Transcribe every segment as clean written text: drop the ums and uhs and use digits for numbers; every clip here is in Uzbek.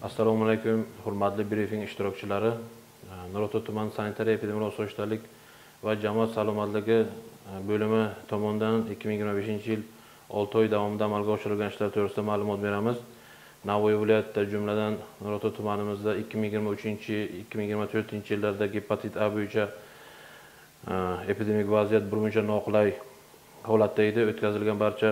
Assalomu alaykum, hurmatli brifing ishtirokchilari. Nurota tuman sanitariya epidemiologik sog'liqlik va jamoat salomatligi bo'limi tomonidan 2025-yil 6 oy davomida amalga oshirilgan ishlar to'g'risida ma'lumot beramiz. Navoiy viloyatida, jumladan Nurota tumanimizda 2023-2024-yillarda gepatit A bo'yicha epidemik vaziyat birmuncha noqulay holatda edi. O'tkazilgan barcha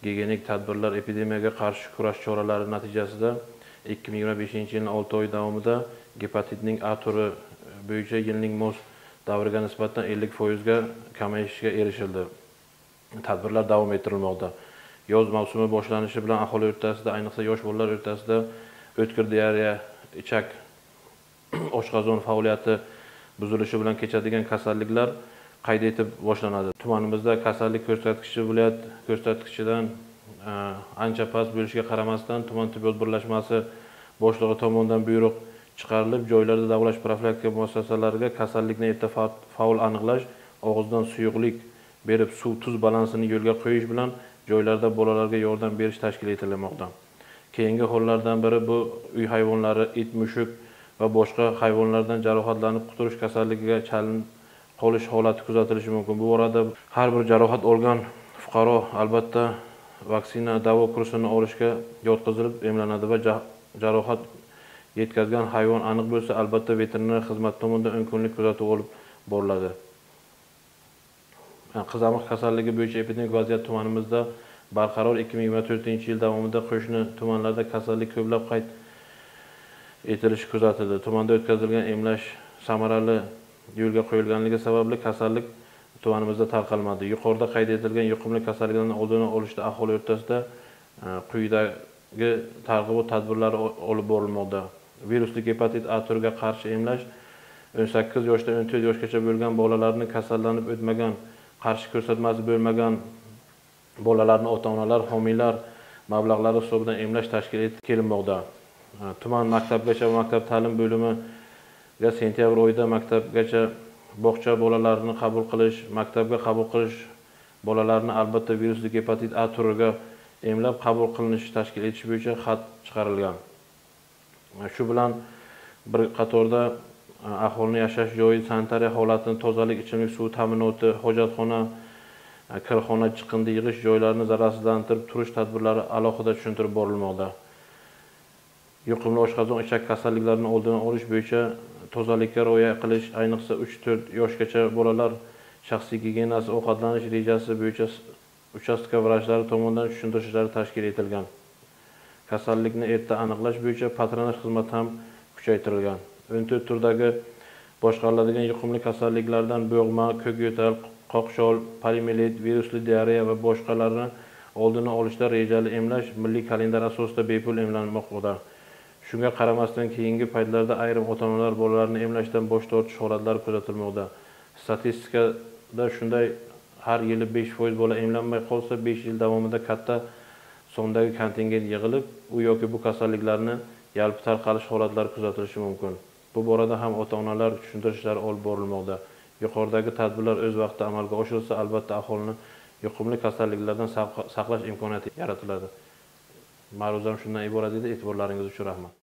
gigiyenik tadbirlar epidemiyaga qarshi kurash choralari natijasida 2025-yilning 6 oy davomida gepatitning A turi bo'yicha yilning mos davriga nisbatan 50% ga kamayishga erishildi. Tadbirlar davom ettirilmoqda. Yoz mavsumi boshlanishi bilan aholi o'rtasida, ayniqsa yosh bolalar o'rtasida o'tkir diareya, ichak, oshqozon faoliyati buzilishi bilan kechadigan kasalliklar qayd etib boshlanadi. Tumanimizda kasallik ko'rsatkichi viloyat ko'rsatkichidan ancha past bo'lishiga qaramasdan, tuman tibbiyot birlashmasi boshlig'i tomonidan buyruq chiqarilib, joylarda davolash profilaktika muassasalariga kasallikni erta faol aniqlash, og'izdan suyuqlik berib suv-tuz balansini yo'lga qo'yish bilan joylarda bolalarga yordam berish tashkil etilmoqda. Keyingi hollardan biri bu uy hayvonlari, it, mushuk va boshqa hayvonlardan jarohatlanib qutulish kasalligiga chalinib qolish holati kuzatilishi mumkin. Bu orada har bir jarohat olgan fuqaro albatta vaksina davo kursini olishga yotqizilib emlanadi va jarohat yetkazgan hayvon aniq bo'lsa, albatta veterinar xizmat tomonidan 10 kunlik kuzatuv olib boriladi. Qizamiq kasalligi bo'yicha epidemik vaziyat tumanimizda barqaror. 2024-yil davomida qo'shni tumanlarda kasallik ko'plab qayd etilishi kuzatildi. Tumanda o'tkazilgan emlash samarali yo'lga qo'yilganligi sababli kasallik tumanimizda tarqalmadi. Yuqorida qayd etilgan yuqumli kasalliklarning oldini olishda aholi o'rtasida quyidagi targ'ibot tadbirlari olib borilmoqda. Virusli gepatit A turiga qarshi emlash 18 yoshdan 14 yoshgacha bo'lgan bolalarni kasallanib o'tmagan, qarshi ko'rsatmasi bo'lmagan bolalarni ota-onalar, homiylar mablag'lari hisobidan emlash tashkil etib kelinmoqda. Tuman maktabgacha va maktab ta'lim bo'limiga sentyabr oyida maktabgacha bog'cha bolalarini qabul qilish, maktabga qabul qilish bolalarni albatta virusli gepatit A turiga emlab qabul qilinishi tashkil etish bo'yicha xat chiqarilgan. Shu bilan bir qatorda aholining yashash joyi, sanitariya holatini, tozalik, ichimlik suvi ta'minoti, hojatxona, kirxona, chiqindi yig'ish joylarini zararsizlantirib turish tadbirlari alohida tushuntirib borilmoqda. Yuqumli oshqozon ichak kasalliklarini oldini olish bo'yicha tozalikka rioya qilish, ayniqsa 3-4 yoshgacha bolalar shaxsiy gigiyenasi, ovqatlanish rejasi bo'yicha uchastka vrachlari tomonidan tushuntirishlar tashkil etilgan. Kasallikni erta aniqlash bo'yicha patronaj xizmat ham kuchaytirilgan. 14 turdagi boshqariladigan yuqumli kasalliklardan bo'g'ma, ko'k yo'tal, qoqshol, poliomiyelit, virusli diareya va boshqalarini oldini olishda rejali emlash milliy kalendar asosida bepul emlanmoqda. Shunga qaramasdan keyingi paytlarda ayrim ota-onalar bolalarni emlashdan bosh tortish holatlari kuzatilmoqda. Statistikada shunday har yili 5% bola emlanmay qolsa, 5 yil davomida katta sondagi kontingent yig'ilib, u yoki bu kasalliklarni yalpi tarqalish holatlari kuzatilishi mumkin. Bu borada ham ota-onalar tushuntirishlar olib borilmoqda. Yuqoridagi tadbirlar o'z vaqtida amalga oshirilsa, albatta aholini yuqumli kasalliklardan saqlash imkoniyati yaratiladi. Ma'ruzam shundan iborat edi. E'tiborlaringiz uchun rahmat.